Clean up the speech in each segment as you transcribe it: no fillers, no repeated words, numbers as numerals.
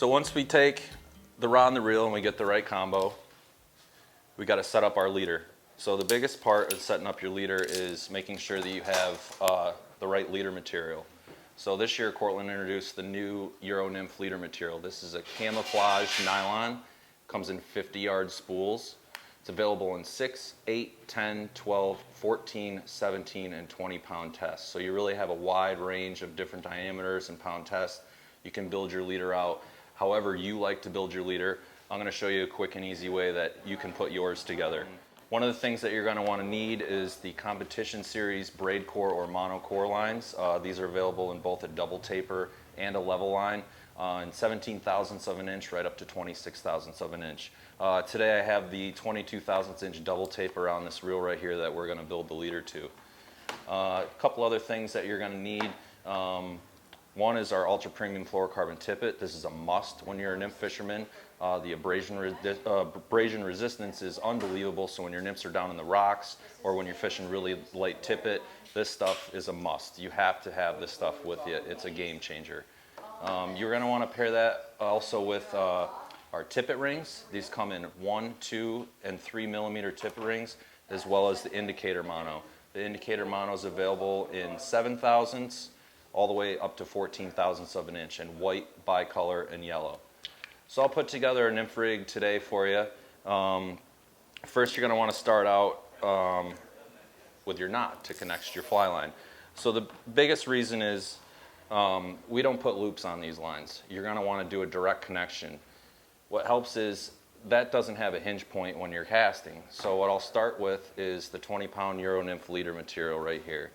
So once we take the rod and the reel and we get the right combo, we got to set up our leader. So the biggest part of setting up your leader is making sure that you have the right leader material. So this year Cortland introduced the new Euro Nymph leader material. This is a camouflage nylon, comes in 50-yard spools. It's available in 6, 8, 10, 12, 14, 17, and 20-pound tests. So you really have a wide range of different diameters and pound tests. You can build your leader out however you like to build your leader. I'm going to show you a quick and easy way that you can put yours together. One of the things that you're going to want to need is the competition series braid core or monocore lines. These are available in both a double taper and a level line in 17 thousandths of an inch right up to 26 thousandths of an inch. Today I have the 22 thousandths inch double taper on this reel right here that we're going to build the leader to. A couple other things that you're going to need. One is our ultra premium fluorocarbon tippet. This is a must when you're a nymph fisherman. The abrasion resistance is unbelievable, so when your nymphs are down in the rocks or when you're fishing really light tippet, this stuff is a must. You have to have this stuff with you. It's a game changer. You're going to want to pair that also with our tippet rings. These come in 1, 2, and 3 millimeter tippet rings, as well as the indicator mono. The indicator mono is available in 7 thousandths all the way up to 14 thousandths of an inch in white, bicolor, and yellow. So I'll put together a nymph rig today for you. First you're going to want to start out with your knot to connect to your fly line. So the biggest reason is we don't put loops on these lines. You're going to want to do a direct connection. What helps is that doesn't have a hinge point when you're casting. So what I'll start with is the 20-pound Euro Nymph leader material right here.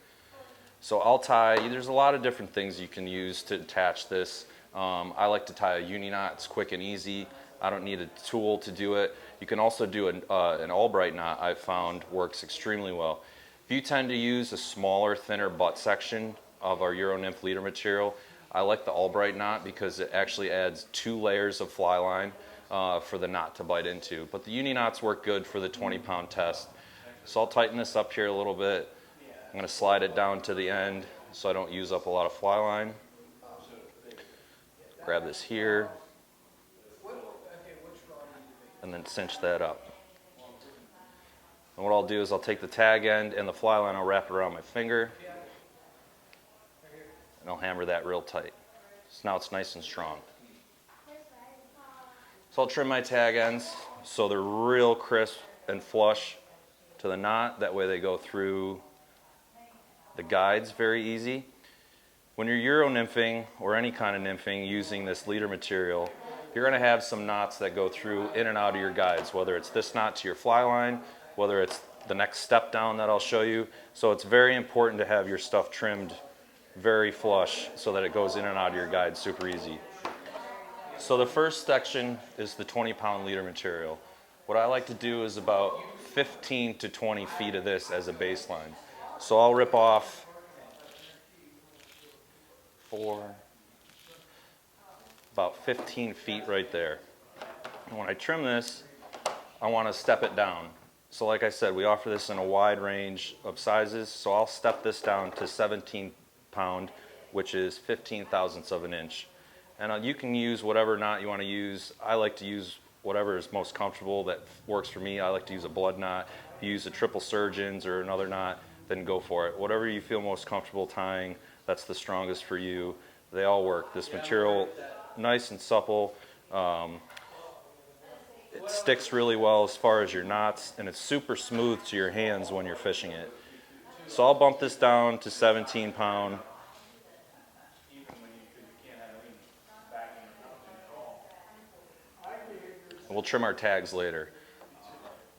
So I'll tie, there's a lot of different things you can use to attach this. I like to tie a uni knot. It's quick and easy. I don't need a tool to do it. You can also do an Albright knot. I've found works extremely well. If you tend to use a smaller, thinner butt section of our Euro Nymph leader material, I like the Albright knot because it actually adds 2 layers of fly line for the knot to bite into. But the uni knots work good for the 20-pound test. So I'll tighten this up here a little bit. I'm going to slide it down to the end so I don't use up a lot of fly line. Grab this here and then cinch that up. And what I'll do is I'll take the tag end and the fly line, I'll wrap it around my finger and I'll hammer that real tight. So now it's nice and strong. So I'll trim my tag ends so they're real crisp and flush to the knot. That way they go through the guides very easy. When you're Euro nymphing or any kind of nymphing using this leader material, you're going to have some knots that go through in and out of your guides, whether it's this knot to your fly line, whether it's the next step down that I'll show you. So it's very important to have your stuff trimmed very flush so that it goes in and out of your guide super easy. So the first section is the 20-pound leader material. What I like to do is about 15 to 20 feet of this as a baseline. So I'll rip off about 15 feet right there. And when I trim this, I want to step it down. So like I said, we offer this in a wide range of sizes. So I'll step this down to 17 pound, which is 15 thousandths of an inch. And you can use whatever knot you want to use. I like to use whatever is most comfortable that works for me. I like to use a blood knot. If you use a triple surgeons or another knot, then go for it. Whatever you feel most comfortable tying, that's the strongest for you. They all work. This material, nice and supple. It sticks really well as far as your knots, and it's super smooth to your hands when you're fishing it. So I'll bump this down to 17 pound. We'll trim our tags later.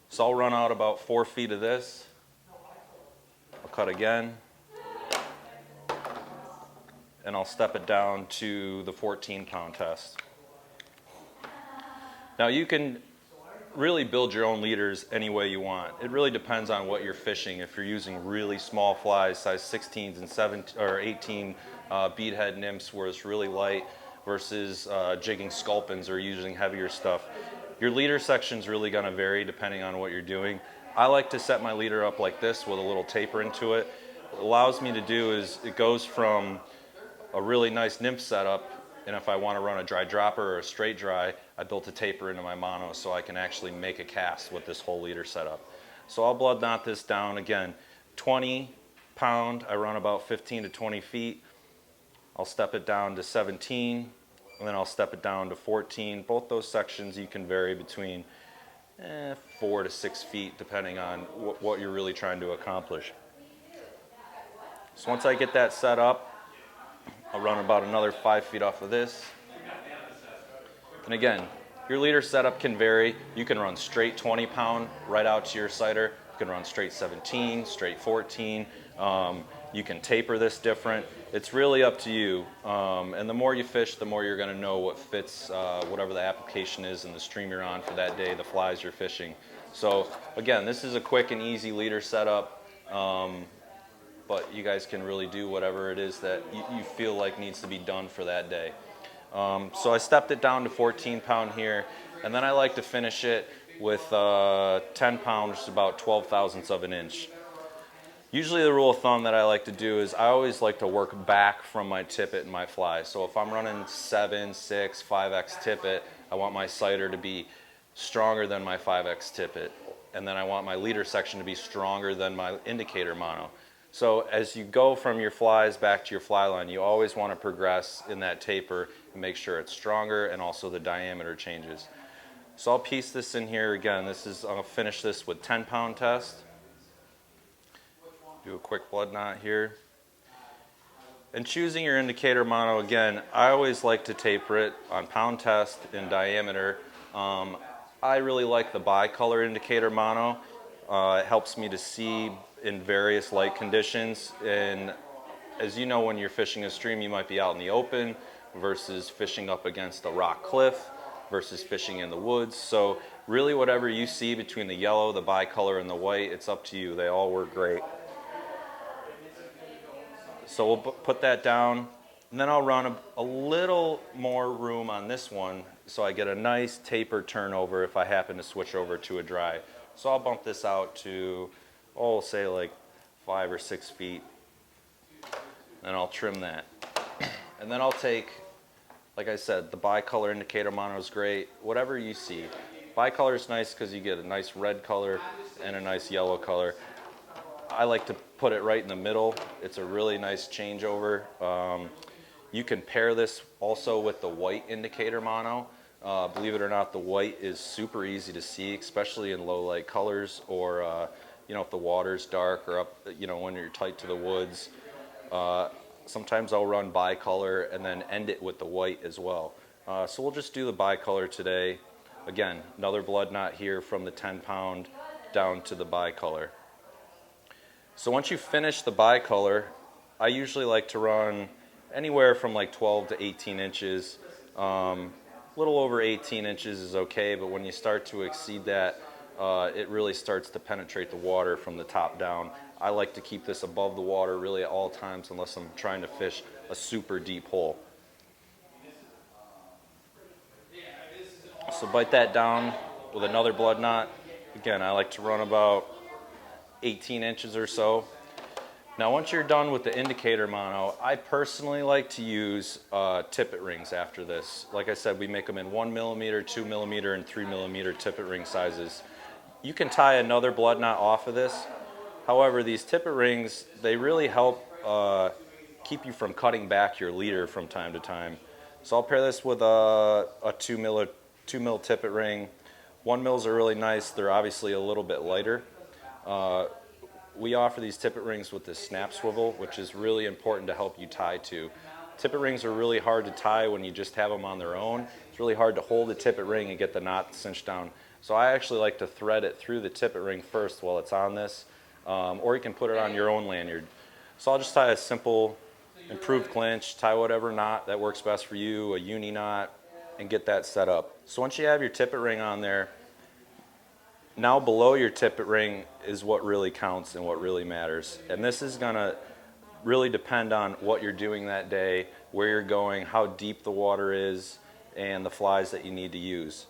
So I'll run out about 4 feet of this. I'll cut again. And I'll step it down to the 14-pound test. Now you can really build your own leaders any way you want. It really depends on what you're fishing. If you're using really small flies, size 16s and 17 or 18 beadhead nymphs where it's really light versus jigging sculpins or using heavier stuff, your leader section is really going to vary depending on what you're doing. I like to set my leader up like this with a little taper into it. What it allows me to do is it goes from a really nice nymph setup And if I want to run a dry dropper or a straight dry, I built a taper into my mono so I can actually make a cast with this whole leader setup. So I'll blood knot this down again, 20 pound, I run about 15 to 20 feet. I'll step it down to 17, and then I'll step it down to 14. Both those sections you can vary between 4 to 6 feet depending on what you're really trying to accomplish. So once I get that set up, I'll run about another 5 feet off of this. And again, your leader setup can vary. You can run straight 20 pound right out to your sighter. You can run straight 17, straight 14. You can taper this different. It's really up to you. And the more you fish, the more you're going to know what fits whatever the application is in the stream you're on for that day, the flies you're fishing. So again, this is a quick and easy leader setup. But you guys can really do whatever it is that you feel like needs to be done for that day. So I stepped it down to 14 pound here, and then I like to finish it with 10 pound, which is about 12 thousandths of an inch. Usually the rule of thumb that I like to do is I always like to work back from my tippet and my fly. So if I'm running 7, 6, 5X tippet, I want my sighter to be stronger than my 5X tippet. And then I want my leader section to be stronger than my indicator mono. So as you go from your flies back to your fly line, you always want to progress in that taper and make sure it's stronger and also the diameter changes. So I'll piece this in here again. I'll finish this with 10 pound test. Do a quick blood knot here. And choosing your indicator mono, again, I always like to taper it on pound test in diameter. I really like the bicolor indicator mono. It helps me to see in various light conditions, and as you know, when you're fishing a stream, you might be out in the open versus fishing up against a rock cliff versus fishing in the woods. So really whatever you see between the yellow, the bicolor, and the white, it's up to you. They all work great. So we'll put that down, and then I'll run a little more room on this one so I get a nice taper turnover if I happen to switch over to a dry. So I'll bump this out to, say like 5 or 6 feet, and I'll trim that. And then I'll take, like I said, the bicolor indicator mono is great, whatever you see. Bicolor is nice because you get a nice red color and a nice yellow color. I like to put it right in the middle. It's a really nice changeover. You can pair this also with the white indicator mono. Believe it or not, the white is super easy to see, especially in low light colors, or if the water's dark, or up, when you're tight to the woods. Sometimes I'll run bicolor and then end it with the white as well. So we'll just do the bicolor today. Again, another blood knot here from the 10 pound down to the bicolor. So once you finish the bicolor, I usually like to run anywhere from like 12 to 18 inches. A little over 18 inches is okay, but when you start to exceed that, it really starts to penetrate the water from the top down. I like to keep this above the water really at all times unless I'm trying to fish a super deep hole. So bite that down with another blood knot. Again, I like to run about 18 inches or so. Now once you're done with the indicator mono, I personally like to use tippet rings after this. Like I said, we make them in 1 millimeter, 2 millimeter, and 3 millimeter tippet ring sizes. You can tie another blood knot off of this. However, these tippet rings, they really help keep you from cutting back your leader from time to time. So I'll pair this with a 2 mil tippet ring. 1 mils are really nice. They're obviously a little bit lighter. We offer these tippet rings with this snap swivel, which is really important to help you tie to. Tippet rings are really hard to tie when you just have them on their own. It's really hard to hold the tippet ring and get the knot cinched down. So I actually like to thread it through the tippet ring first while it's on this, or you can put it on your own lanyard. So I'll just tie a simple improved clinch, tie whatever knot that works best for you, a uni knot, and get that set up. So once you have your tippet ring on there, now below your tippet ring is what really counts and what really matters. And this is gonna really depend on what you're doing that day, where you're going, how deep the water is, and the flies that you need to use.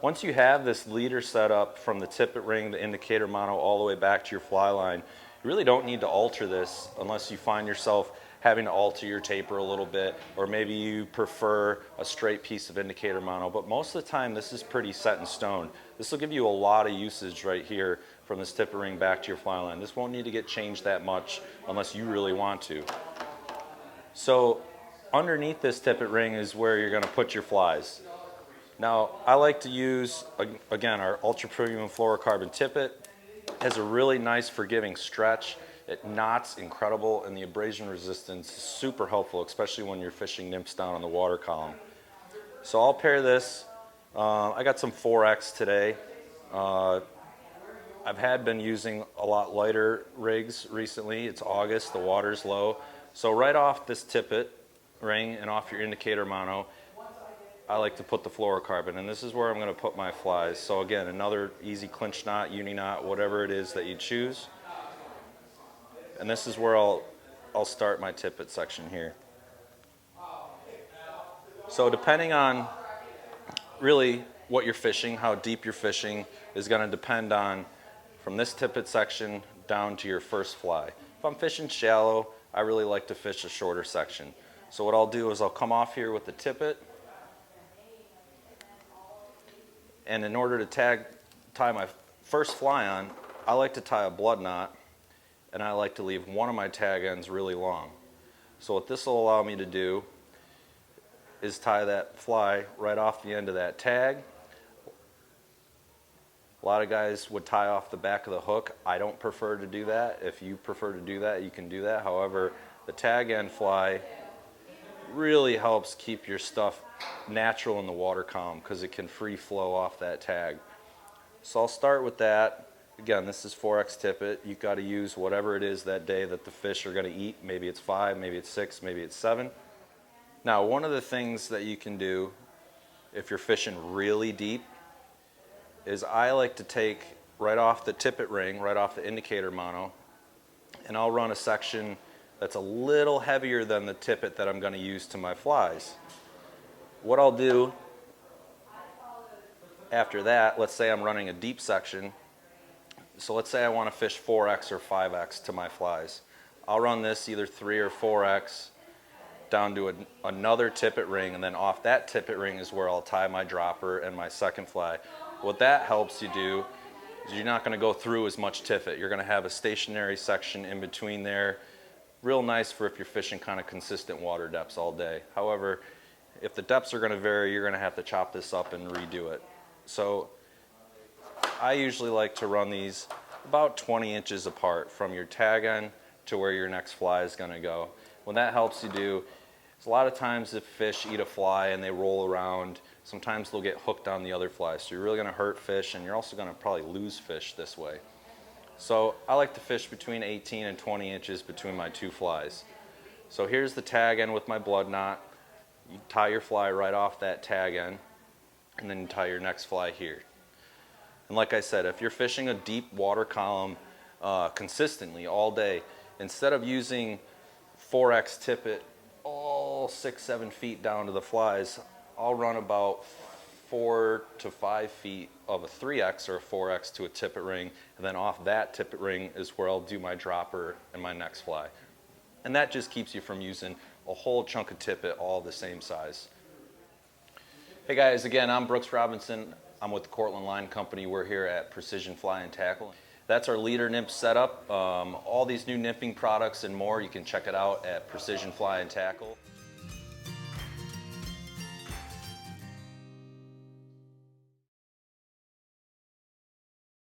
Once you have this leader set up from the tippet ring, the indicator mono, all the way back to your fly line, you really don't need to alter this unless you find yourself having to alter your taper a little bit, or maybe you prefer a straight piece of indicator mono, but most of the time this is pretty set in stone. This will give you a lot of usage right here from this tippet ring back to your fly line. This won't need to get changed that much unless you really want to. So underneath this tippet ring is where you're going to put your flies. Now I like to use, again, our ultra premium fluorocarbon tippet. It has a really nice forgiving stretch. It knots incredible, and the abrasion resistance is super helpful, especially when you're fishing nymphs down on the water column. So I'll pair this. I got some 4X today. I've been using a lot lighter rigs recently. It's August, the water's low. So right off this tippet ring and off your indicator mono, I like to put the fluorocarbon, and this is where I'm going to put my flies. So again, another easy clinch knot, uni knot, whatever it is that you choose. And this is where I'll start my tippet section here. So depending on really what you're fishing, how deep you're fishing, is going to depend on from this tippet section down to your first fly. If I'm fishing shallow, I really like to fish a shorter section. So what I'll do is I'll come off here with the tippet, and in order to tie my first fly on, I like to tie a blood knot, and I like to leave one of my tag ends really long. So what this will allow me to do is tie that fly right off the end of that tag. A lot of guys would tie off the back of the hook. I don't prefer to do that. If you prefer to do that, you can do that. However, the tag end fly really helps keep your stuff natural in the water column because it can free flow off that tag. So I'll start with that. Again, this is 4X tippet. You've got to use whatever it is that day that the fish are going to eat. Maybe it's 5, maybe it's 6, maybe it's 7. Now, one of the things that you can do if you're fishing really deep is I like to take right off the tippet ring, right off the indicator mono, and I'll run a section that's a little heavier than the tippet that I'm going to use to my flies. What I'll do after that, let's say I'm running a deep section. So let's say I want to fish 4X or 5X to my flies. I'll run this either 3 or 4X down to another tippet ring, and then off that tippet ring is where I'll tie my dropper and my second fly. What that helps you do is you're not going to go through as much tippet. You're going to have a stationary section in between there. Real nice for if you're fishing kind of consistent water depths all day. However, if the depths are going to vary, you're going to have to chop this up and redo it. So I usually like to run these about 20 inches apart from your tag end to where your next fly is going to go. What that helps you do is a lot of times if fish eat a fly and they roll around, sometimes they'll get hooked on the other fly. So you're really going to hurt fish, and you're also going to probably lose fish this way. So I like to fish between 18 and 20 inches between my two flies. So here's the tag end with my blood knot. You tie your fly right off that tag end, and then you tie your next fly here. And like I said, if you're fishing a deep water column consistently all day, instead of using 4X tippet all 6-7 feet down to the flies, I'll run about 4 to 5 feet of a 3X or a 4X to a tippet ring, and then off that tippet ring is where I'll do my dropper and my next fly. And that just keeps you from using a whole chunk of tippet all the same size. Hey guys, again, I'm Brooks Robinson. I'm with the Cortland Line Company. We're here at Precision Fly and Tackle. That's our leader nymph setup. All these new nymphing products and more, you can check it out at Precision Fly and Tackle.